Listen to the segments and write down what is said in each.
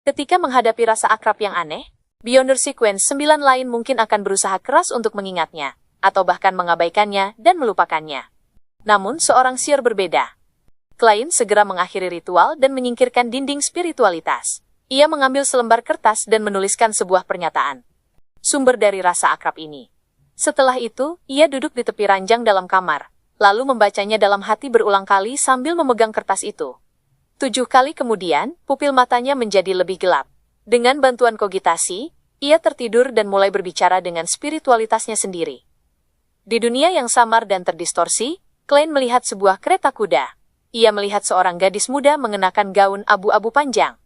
Ketika menghadapi rasa akrab yang aneh, Beyonder Sequence 9 lain mungkin akan berusaha keras untuk mengingatnya, atau bahkan mengabaikannya dan melupakannya. Namun seorang seer berbeda. Klein segera mengakhiri ritual dan menyingkirkan dinding spiritualitas. Ia mengambil selembar kertas dan menuliskan sebuah pernyataan. Sumber dari rasa akrab ini. Setelah itu, ia duduk di tepi ranjang dalam kamar, lalu membacanya dalam hati berulang kali sambil memegang kertas itu. 7 kali kemudian, pupil matanya menjadi lebih gelap. Dengan bantuan kogitasi, ia tertidur dan mulai berbicara dengan spiritualitasnya sendiri. Di dunia yang samar dan terdistorsi, Klein melihat sebuah kereta kuda. Ia melihat seorang gadis muda mengenakan gaun abu-abu panjang.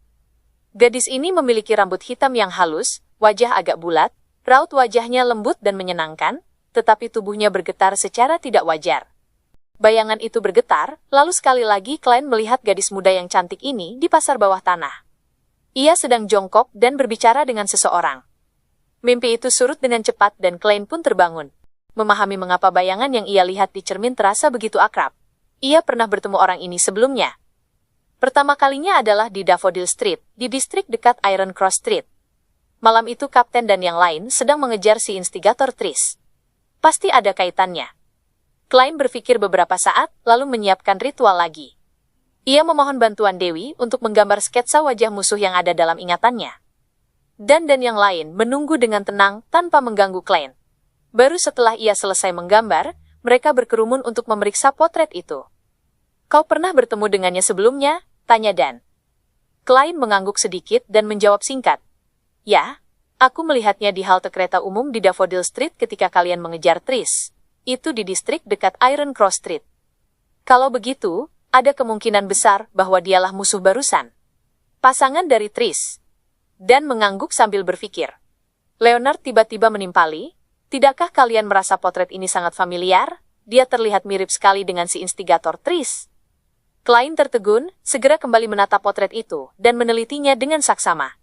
Gadis ini memiliki rambut hitam yang halus, wajah agak bulat, raut wajahnya lembut dan menyenangkan, tetapi tubuhnya bergetar secara tidak wajar. Bayangan itu bergetar, lalu sekali lagi Klein melihat gadis muda yang cantik ini di pasar bawah tanah. Ia sedang jongkok dan berbicara dengan seseorang. Mimpi itu surut dengan cepat dan Klein pun terbangun. Memahami mengapa bayangan yang ia lihat di cermin terasa begitu akrab. Ia pernah bertemu orang ini sebelumnya. Pertama kalinya adalah di Daffodil Street, di distrik dekat Iron Cross Street. Malam itu Kapten dan yang lain sedang mengejar si instigator Tris. Pasti ada kaitannya. Klein berpikir beberapa saat, lalu menyiapkan ritual lagi. Ia memohon bantuan Dewi untuk menggambar sketsa wajah musuh yang ada dalam ingatannya. Dan yang lain menunggu dengan tenang tanpa mengganggu Klein. Baru setelah ia selesai menggambar, mereka berkerumun untuk memeriksa potret itu. Kau pernah bertemu dengannya sebelumnya? Tanya Dan. Klein mengangguk sedikit dan menjawab singkat. Ya, aku melihatnya di halte kereta umum di Daffodil Street ketika kalian mengejar Tris. Itu di distrik dekat Iron Cross Street. Kalau begitu, ada kemungkinan besar bahwa dialah musuh barusan. Pasangan dari Tris. Dan mengangguk sambil berpikir. Leonard tiba-tiba menimpali, tidakkah kalian merasa potret ini sangat familiar? Dia terlihat mirip sekali dengan si instigator Tris. Klein tertegun, segera kembali menatap potret itu, dan menelitinya dengan saksama.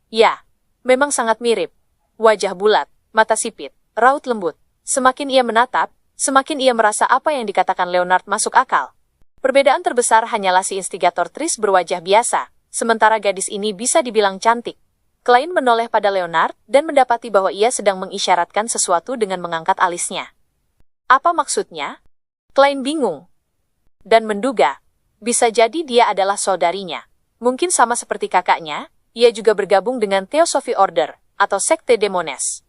Ya, memang sangat mirip. Wajah bulat, mata sipit, raut lembut. Semakin ia menatap, semakin ia merasa apa yang dikatakan Leonard masuk akal. Perbedaan terbesar hanyalah si instigator Tris berwajah biasa, sementara gadis ini bisa dibilang cantik. Klein menoleh pada Leonard, dan mendapati bahwa ia sedang mengisyaratkan sesuatu dengan mengangkat alisnya. Apa maksudnya? Klein bingung. Dan menduga, bisa jadi dia adalah saudarinya. Mungkin sama seperti kakaknya, ia juga bergabung dengan Theosophy Order, atau Sekte Demones.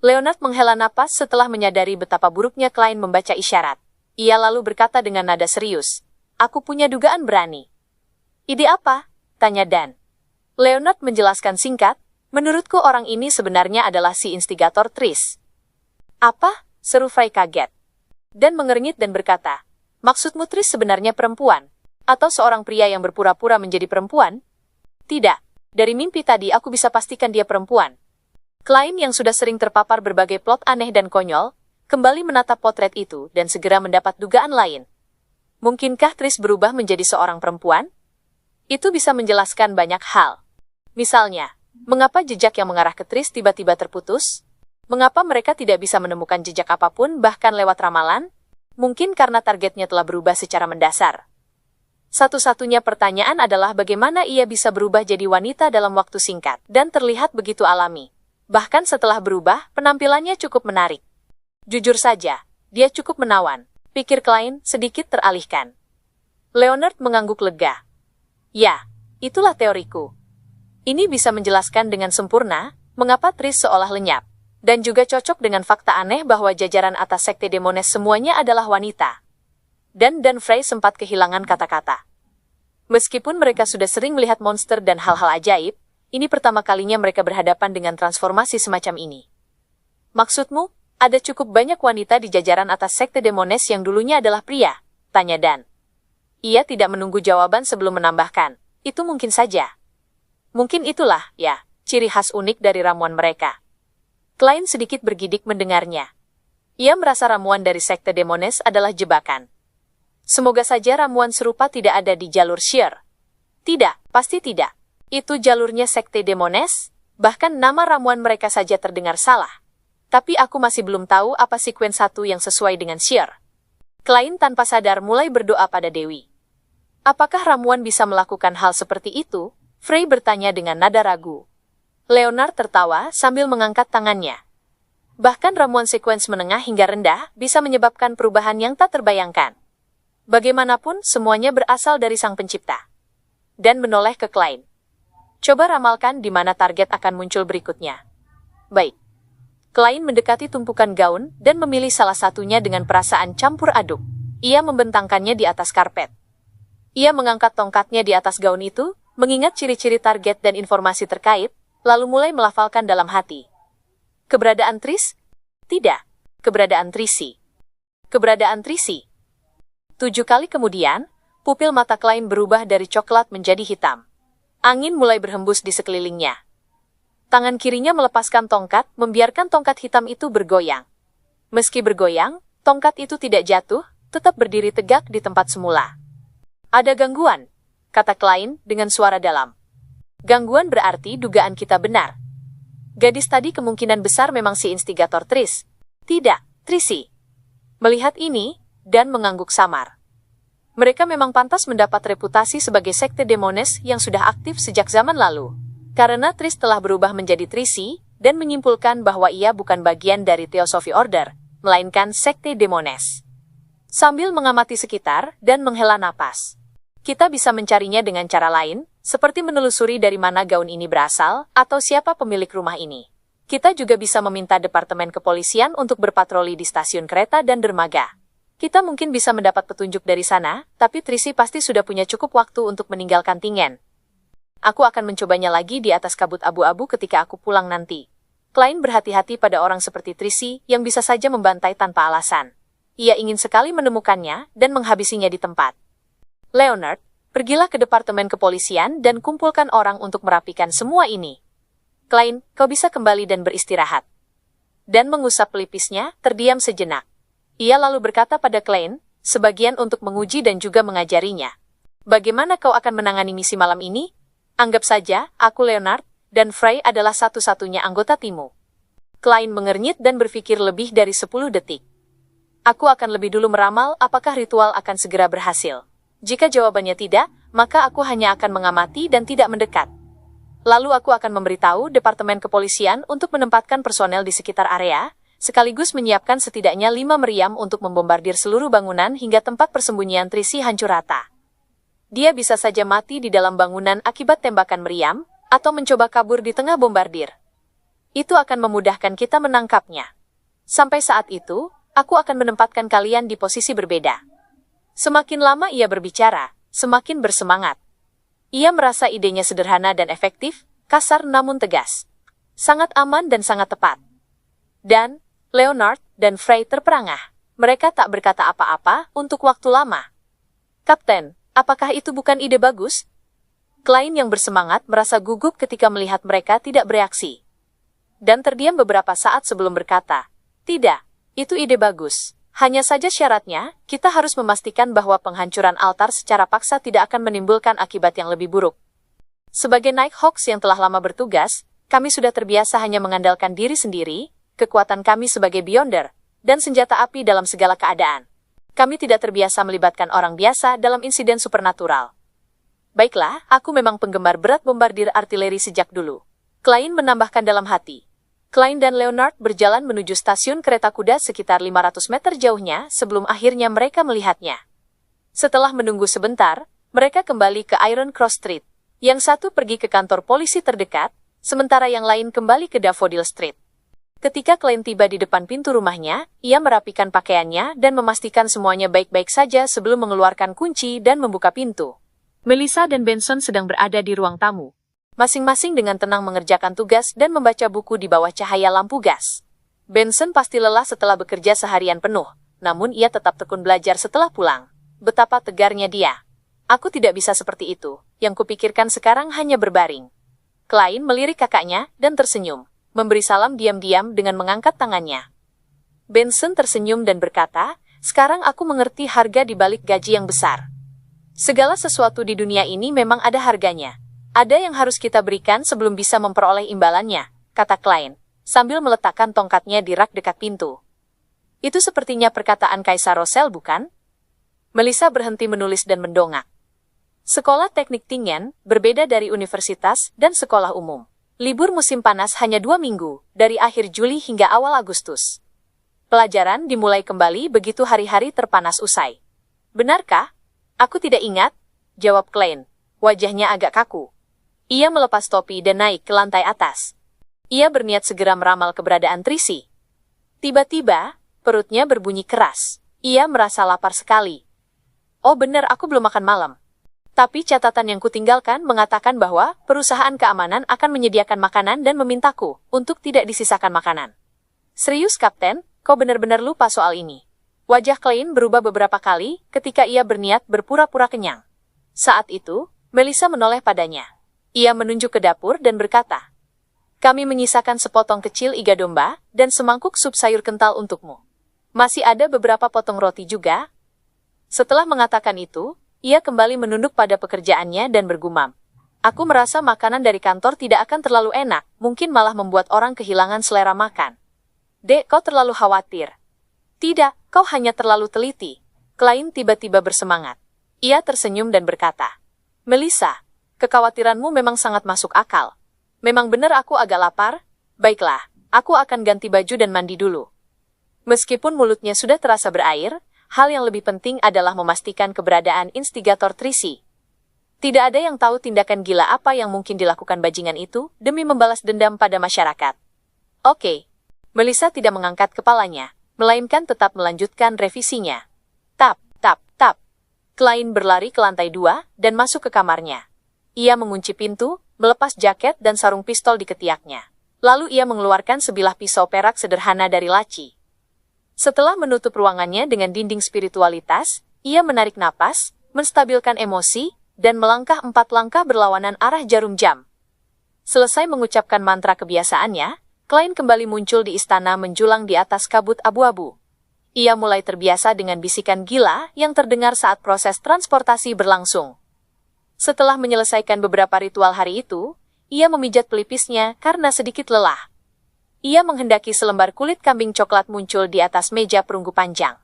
Leonard menghela napas setelah menyadari betapa buruknya Klein membaca isyarat. Ia lalu berkata dengan nada serius, "Aku punya dugaan berani." "Ide apa?" tanya Dan. Leonard menjelaskan singkat, "Menurutku orang ini sebenarnya adalah si instigator Tris." "Apa?" seru Frey kaget. Dan mengernyit dan berkata, "Maksudmu Tris sebenarnya perempuan? Atau seorang pria yang berpura-pura menjadi perempuan?" "Tidak. Dari mimpi tadi aku bisa pastikan dia perempuan." Klein yang sudah sering terpapar berbagai plot aneh dan konyol, kembali menatap potret itu dan segera mendapat dugaan lain. Mungkinkah Tris berubah menjadi seorang perempuan? Itu bisa menjelaskan banyak hal. Misalnya, mengapa jejak yang mengarah ke Tris tiba-tiba terputus? Mengapa mereka tidak bisa menemukan jejak apapun bahkan lewat ramalan? Mungkin karena targetnya telah berubah secara mendasar. Satu-satunya pertanyaan adalah bagaimana ia bisa berubah jadi wanita dalam waktu singkat dan terlihat begitu alami. Bahkan setelah berubah, penampilannya cukup menarik. Jujur saja, dia cukup menawan, pikir Klein sedikit teralihkan. Leonard mengangguk lega. Ya, itulah teoriku. Ini bisa menjelaskan dengan sempurna mengapa Tris seolah lenyap, dan juga cocok dengan fakta aneh bahwa jajaran atas Sekte Demones semuanya adalah wanita. Dan Frey sempat kehilangan kata-kata. Meskipun mereka sudah sering melihat monster dan hal-hal ajaib, ini pertama kalinya mereka berhadapan dengan transformasi semacam ini. Maksudmu, ada cukup banyak wanita di jajaran atas Sekte Demones yang dulunya adalah pria? Tanya Dan. Ia tidak menunggu jawaban sebelum menambahkan. Itu mungkin saja. Mungkin itulah, ya, ciri khas unik dari ramuan mereka. Klein sedikit bergidik mendengarnya. Ia merasa ramuan dari Sekte Demones adalah jebakan. Semoga saja ramuan serupa tidak ada di jalur Sheer. Tidak, pasti tidak. Itu jalurnya Sekte Demones, bahkan nama ramuan mereka saja terdengar salah. Tapi aku masih belum tahu apa sekuen satu yang sesuai dengan Sheer. Klein tanpa sadar mulai berdoa pada Dewi. Apakah ramuan bisa melakukan hal seperti itu? Frey bertanya dengan nada ragu. Leonard tertawa sambil mengangkat tangannya. Bahkan ramuan sekuens menengah hingga rendah bisa menyebabkan perubahan yang tak terbayangkan. Bagaimanapun, semuanya berasal dari Sang Pencipta. Dan menoleh ke Klein. Coba ramalkan di mana target akan muncul berikutnya. Baik. Klein mendekati tumpukan gaun dan memilih salah satunya dengan perasaan campur aduk. Ia membentangkannya di atas karpet. Ia mengangkat tongkatnya di atas gaun itu, mengingat ciri-ciri target dan informasi terkait, lalu mulai melafalkan dalam hati. Keberadaan Tris? Tidak. Keberadaan Trisi. Keberadaan Trisi. 7 kali kemudian, pupil mata Klein berubah dari coklat menjadi hitam. Angin mulai berhembus di sekelilingnya. Tangan kirinya melepaskan tongkat, membiarkan tongkat hitam itu bergoyang. Meski bergoyang, tongkat itu tidak jatuh, tetap berdiri tegak di tempat semula. Ada gangguan, kata Klein dengan suara dalam. Gangguan berarti dugaan kita benar. Gadis tadi kemungkinan besar memang si instigator Tris. Tidak, Trisi. Melihat ini, Dan mengangguk samar. Mereka memang pantas mendapat reputasi sebagai sekte demones yang sudah aktif sejak zaman lalu. Karena Tris telah berubah menjadi Trisi, dan menyimpulkan bahwa ia bukan bagian dari Theosophy Order, melainkan sekte demones. Sambil mengamati sekitar dan menghela napas. Kita bisa mencarinya dengan cara lain, seperti menelusuri dari mana gaun ini berasal, atau siapa pemilik rumah ini. Kita juga bisa meminta Departemen Kepolisian untuk berpatroli di stasiun kereta dan dermaga. Kita mungkin bisa mendapat petunjuk dari sana, tapi Trisi pasti sudah punya cukup waktu untuk meninggalkan Tingen. Aku akan mencobanya lagi di atas kabut abu-abu ketika aku pulang nanti. Klein berhati-hati pada orang seperti Trisi yang bisa saja membantai tanpa alasan. Ia ingin sekali menemukannya dan menghabisinya di tempat. Leonard, pergilah ke Departemen Kepolisian dan kumpulkan orang untuk merapikan semua ini. Klein, kau bisa kembali dan beristirahat. Dan mengusap pelipisnya, terdiam sejenak. Ia lalu berkata pada Klein, sebagian untuk menguji dan juga mengajarinya. Bagaimana kau akan menangani misi malam ini? Anggap saja, aku Leonard, dan Frey adalah satu-satunya anggota timmu. Klein mengernyit dan berpikir lebih dari 10 detik. Aku akan lebih dulu meramal apakah ritual akan segera berhasil. Jika jawabannya tidak, maka aku hanya akan mengamati dan tidak mendekat. Lalu aku akan memberitahu Departemen Kepolisian untuk menempatkan personel di sekitar area, sekaligus menyiapkan setidaknya 5 meriam untuk membombardir seluruh bangunan hingga tempat persembunyian Trisi hancur rata. Dia bisa saja mati di dalam bangunan akibat tembakan meriam, atau mencoba kabur di tengah bombardir. Itu akan memudahkan kita menangkapnya. Sampai saat itu, aku akan menempatkan kalian di posisi berbeda. Semakin lama ia berbicara, semakin bersemangat. Ia merasa idenya sederhana dan efektif, kasar namun tegas. Sangat aman dan sangat tepat. Dan, Leonard dan Frey terperangah. Mereka tak berkata apa-apa untuk waktu lama. Kapten, apakah itu bukan ide bagus? Klein yang bersemangat merasa gugup ketika melihat mereka tidak bereaksi. Dan terdiam beberapa saat sebelum berkata, tidak, itu ide bagus. Hanya saja syaratnya, kita harus memastikan bahwa penghancuran altar secara paksa tidak akan menimbulkan akibat yang lebih buruk. Sebagai Nighthawks yang telah lama bertugas, kami sudah terbiasa hanya mengandalkan diri sendiri, kekuatan kami sebagai Beyonder, dan senjata api dalam segala keadaan. Kami tidak terbiasa melibatkan orang biasa dalam insiden supernatural. Baiklah, aku memang penggemar berat bombardir artileri sejak dulu. Klein menambahkan dalam hati. Klein dan Leonard berjalan menuju stasiun kereta kuda sekitar 500 meter jauhnya sebelum akhirnya mereka melihatnya. Setelah menunggu sebentar, mereka kembali ke Iron Cross Street. Yang satu pergi ke kantor polisi terdekat, sementara yang lain kembali ke Daffodil Street. Ketika Klein tiba di depan pintu rumahnya, ia merapikan pakaiannya dan memastikan semuanya baik-baik saja sebelum mengeluarkan kunci dan membuka pintu. Melissa dan Benson sedang berada di ruang tamu. Masing-masing dengan tenang mengerjakan tugas dan membaca buku di bawah cahaya lampu gas. Benson pasti lelah setelah bekerja seharian penuh, namun ia tetap tekun belajar setelah pulang. Betapa tegarnya dia. Aku tidak bisa seperti itu, yang kupikirkan sekarang hanya berbaring. Klein melirik kakaknya dan tersenyum, memberi salam diam-diam dengan mengangkat tangannya. Benson tersenyum dan berkata, sekarang aku mengerti harga di balik gaji yang besar. Segala sesuatu di dunia ini memang ada harganya. Ada yang harus kita berikan sebelum bisa memperoleh imbalannya, kata Klein, sambil meletakkan tongkatnya di rak dekat pintu. Itu sepertinya perkataan Kaisar Rosel, bukan? Melissa berhenti menulis dan mendongak. Sekolah teknik Tingen berbeda dari universitas dan sekolah umum. Libur musim panas hanya 2 minggu, dari akhir Juli hingga awal Agustus. Pelajaran dimulai kembali begitu hari-hari terpanas usai. Benarkah? Aku tidak ingat, jawab Klein. Wajahnya agak kaku. Ia melepas topi dan naik ke lantai atas. Ia berniat segera meramal keberadaan Trisi. Tiba-tiba, perutnya berbunyi keras. Ia merasa lapar sekali. Oh benar, aku belum makan malam. Tapi catatan yang kutinggalkan mengatakan bahwa perusahaan keamanan akan menyediakan makanan dan memintaku untuk tidak disisakan makanan. Serius, Kapten? Kau benar-benar lupa soal ini. Wajah Klein berubah beberapa kali ketika ia berniat berpura-pura kenyang. Saat itu, Melissa menoleh padanya. Ia menunjuk ke dapur dan berkata, "Kami menyisakan sepotong kecil iga domba dan semangkuk sup sayur kental untukmu. Masih ada beberapa potong roti juga." Setelah mengatakan itu, ia kembali menunduk pada pekerjaannya dan bergumam. "Aku merasa makanan dari kantor tidak akan terlalu enak, mungkin malah membuat orang kehilangan selera makan." "Dek, kau terlalu khawatir." "Tidak, kau hanya terlalu teliti." Klein tiba-tiba bersemangat. Ia tersenyum dan berkata, "Melissa, kekhawatiranmu memang sangat masuk akal. Memang benar aku agak lapar. Baiklah, aku akan ganti baju dan mandi dulu." Meskipun mulutnya sudah terasa berair, hal yang lebih penting adalah memastikan keberadaan instigator Trisi. Tidak ada yang tahu tindakan gila apa yang mungkin dilakukan bajingan itu demi membalas dendam pada masyarakat. "Oke." Melissa tidak mengangkat kepalanya, melainkan tetap melanjutkan revisinya. Tap, tap, tap. Klein berlari ke lantai 2 dan masuk ke kamarnya. Ia mengunci pintu, melepas jaket dan sarung pistol di ketiaknya. Lalu ia mengeluarkan sebilah pisau perak sederhana dari laci. Setelah menutup ruangannya dengan dinding spiritualitas, ia menarik napas, menstabilkan emosi, dan melangkah 4 langkah berlawanan arah jarum jam. Selesai mengucapkan mantra kebiasaannya, Klein kembali muncul di istana menjulang di atas kabut abu-abu. Ia mulai terbiasa dengan bisikan gila yang terdengar saat proses transportasi berlangsung. Setelah menyelesaikan beberapa ritual hari itu, ia memijat pelipisnya karena sedikit lelah. Ia menghendaki selembar kulit kambing coklat muncul di atas meja perunggu panjang.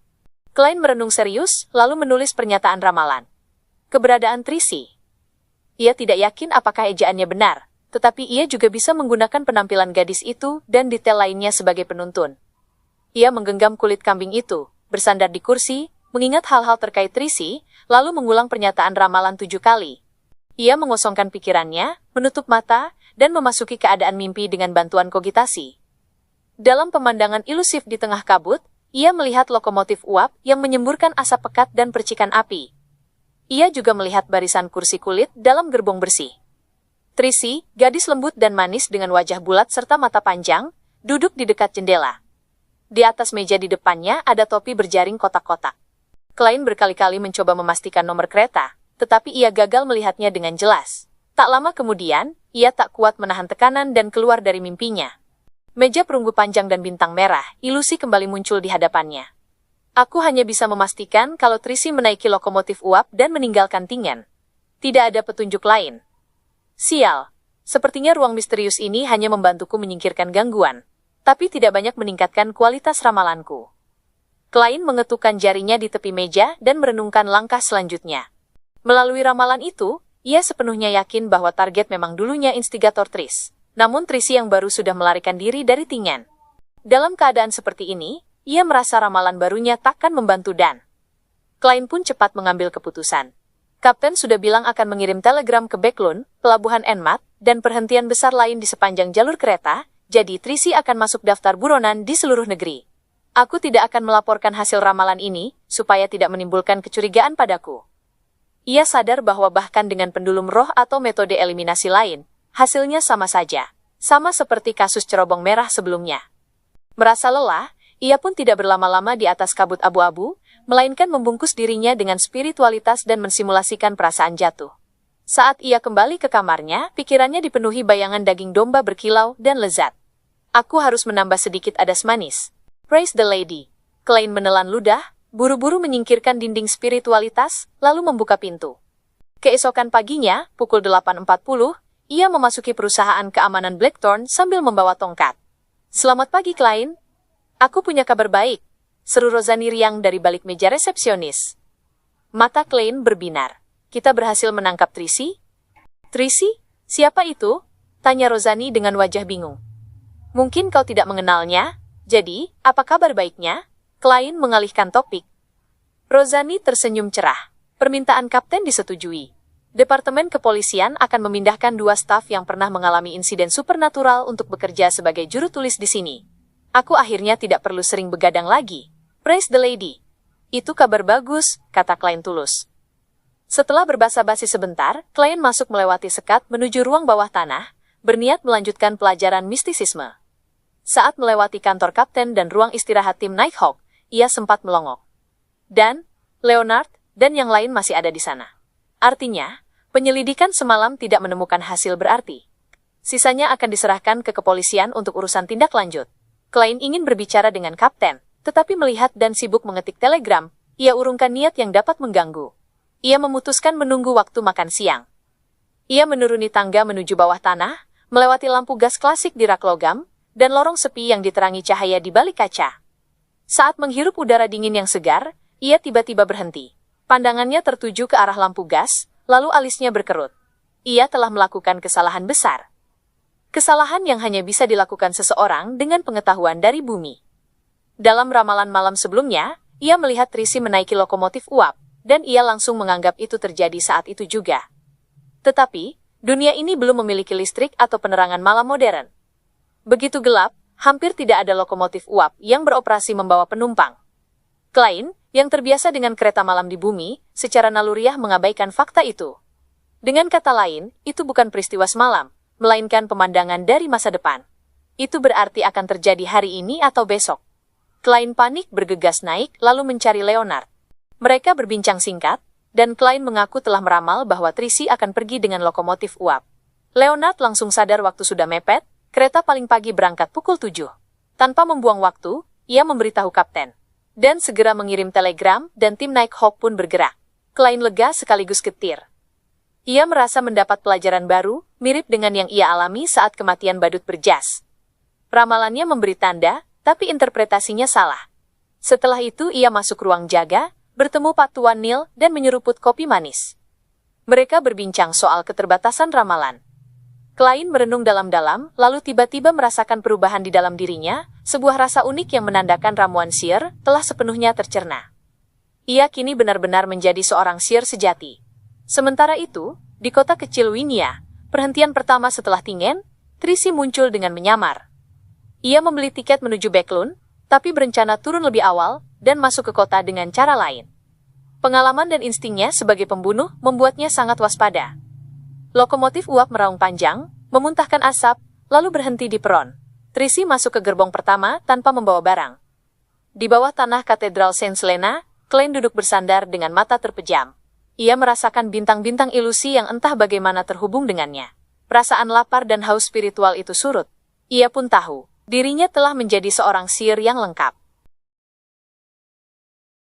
Klein merenung serius, lalu menulis pernyataan ramalan. Keberadaan Trisi. Ia tidak yakin apakah ejaannya benar, tetapi ia juga bisa menggunakan penampilan gadis itu dan detail lainnya sebagai penuntun. Ia menggenggam kulit kambing itu, bersandar di kursi, mengingat hal-hal terkait Trisi, lalu mengulang pernyataan ramalan 7 kali. Ia mengosongkan pikirannya, menutup mata, dan memasuki keadaan mimpi dengan bantuan kogitasi. Dalam pemandangan ilusif di tengah kabut, ia melihat lokomotif uap yang menyemburkan asap pekat dan percikan api. Ia juga melihat barisan kursi kulit dalam gerbong bersih. Trisi, gadis lembut dan manis dengan wajah bulat serta mata panjang, duduk di dekat jendela. Di atas meja di depannya ada topi berjaring kotak-kotak. Klein berkali-kali mencoba memastikan nomor kereta, tetapi ia gagal melihatnya dengan jelas. Tak lama kemudian, ia tak kuat menahan tekanan dan keluar dari mimpinya. Meja perunggu panjang dan bintang merah, ilusi kembali muncul di hadapannya. Aku hanya bisa memastikan kalau Trisi menaiki lokomotif uap dan meninggalkan Tingen. Tidak ada petunjuk lain. Sial, sepertinya ruang misterius ini hanya membantuku menyingkirkan gangguan, tapi tidak banyak meningkatkan kualitas ramalanku. Klein mengetukkan jarinya di tepi meja dan merenungkan langkah selanjutnya. Melalui ramalan itu, ia sepenuhnya yakin bahwa target memang dulunya instigator Tris. Namun Trisi yang baru sudah melarikan diri dari Tingen. Dalam keadaan seperti ini, ia merasa ramalan barunya takkan membantu dan Klein pun cepat mengambil keputusan. Kapten sudah bilang akan mengirim telegram ke Backlund, pelabuhan Enmat, dan perhentian besar lain di sepanjang jalur kereta, jadi Trisi akan masuk daftar buronan di seluruh negeri. Aku tidak akan melaporkan hasil ramalan ini, supaya tidak menimbulkan kecurigaan padaku. Ia sadar bahwa bahkan dengan pendulum roh atau metode eliminasi lain, hasilnya sama saja. Sama seperti kasus cerobong merah sebelumnya. Merasa lelah, ia pun tidak berlama-lama di atas kabut abu-abu, melainkan membungkus dirinya dengan spiritualitas dan mensimulasikan perasaan jatuh. Saat ia kembali ke kamarnya, pikirannya dipenuhi bayangan daging domba berkilau dan lezat. Aku harus menambah sedikit adas manis. Praise the lady. Klein menelan ludah, buru-buru menyingkirkan dinding spiritualitas, lalu membuka pintu. Keesokan paginya, pukul 8.40, ia memasuki perusahaan keamanan Blackthorn sambil membawa tongkat. Selamat pagi, Klein. Aku punya kabar baik. Seru Rozani riang dari balik meja resepsionis. Mata Klein berbinar. kita berhasil menangkap Tracy? Tracy? Siapa itu? Tanya Rozani dengan wajah bingung. Mungkin kau tidak mengenalnya? Jadi, apa kabar baiknya? Klein mengalihkan topik. Rozani tersenyum cerah. Permintaan kapten disetujui. Departemen kepolisian akan memindahkan 2 staf yang pernah mengalami insiden supernatural untuk bekerja sebagai juru tulis di sini. Aku akhirnya tidak perlu sering begadang lagi. Praise the lady. Itu kabar bagus, kata Klein tulus. Setelah berbasa-basi sebentar, Klein masuk melewati sekat menuju ruang bawah tanah, berniat melanjutkan pelajaran mistisisme. Saat melewati kantor kapten dan ruang istirahat tim Nighthawk, ia sempat melongok. Dan, Leonard, dan yang lain masih ada di sana. Artinya, penyelidikan semalam tidak menemukan hasil berarti. Sisanya akan diserahkan ke kepolisian untuk urusan tindak lanjut. Klein ingin berbicara dengan kapten, tetapi melihat dan sibuk mengetik telegram, ia urungkan niat yang dapat mengganggu. Ia memutuskan menunggu waktu makan siang. Ia menuruni tangga menuju bawah tanah, melewati lampu gas klasik di rak logam, dan lorong sepi yang diterangi cahaya di balik kaca. Saat menghirup udara dingin yang segar, ia tiba-tiba berhenti. Pandangannya tertuju ke arah lampu gas, lalu alisnya berkerut. Ia telah melakukan kesalahan besar. Kesalahan yang hanya bisa dilakukan seseorang dengan pengetahuan dari bumi. Dalam ramalan malam sebelumnya, ia melihat Tracy menaiki lokomotif uap, dan ia langsung menganggap itu terjadi saat itu juga. Tetapi, dunia ini belum memiliki listrik atau penerangan malam modern. Begitu gelap, hampir tidak ada lokomotif uap yang beroperasi membawa penumpang. Klein, yang terbiasa dengan kereta malam di bumi, secara naluriah mengabaikan fakta itu. Dengan kata lain, itu bukan peristiwa semalam, melainkan pemandangan dari masa depan. Itu berarti akan terjadi hari ini atau besok. Klein panik bergegas naik, lalu mencari Leonard. Mereka berbincang singkat, dan Klein mengaku telah meramal bahwa Tracy akan pergi dengan lokomotif uap. Leonard langsung sadar waktu sudah mepet, kereta paling pagi berangkat pukul 7. Tanpa membuang waktu, ia memberitahu kapten. Dan segera mengirim telegram, dan tim Nighthawk pun bergerak. Klein lega sekaligus getir. Ia merasa mendapat pelajaran baru, mirip dengan yang ia alami saat kematian badut berjas. Ramalannya memberi tanda, tapi interpretasinya salah. Setelah itu ia masuk ruang jaga, bertemu Pak Tuan Neil, dan menyeruput kopi manis. Mereka berbincang soal keterbatasan ramalan. Klein merenung dalam-dalam, lalu tiba-tiba merasakan perubahan di dalam dirinya, sebuah rasa unik yang menandakan ramuan sihir telah sepenuhnya tercerna. Ia kini benar-benar menjadi seorang sihir sejati. Sementara itu, di kota kecil Winia, perhentian pertama setelah Tingen, Tracy muncul dengan menyamar. Ia membeli tiket menuju Backlund, tapi berencana turun lebih awal dan masuk ke kota dengan cara lain. Pengalaman dan instingnya sebagai pembunuh membuatnya sangat waspada. Lokomotif uap meraung panjang, memuntahkan asap, lalu berhenti di peron. Tracy masuk ke gerbong pertama tanpa membawa barang. Di bawah tanah Katedral Saint Helena, Klein duduk bersandar dengan mata terpejam. Ia merasakan bintang-bintang ilusi yang entah bagaimana terhubung dengannya. Perasaan lapar dan haus spiritual itu surut. Ia pun tahu, dirinya telah menjadi seorang sihir yang lengkap.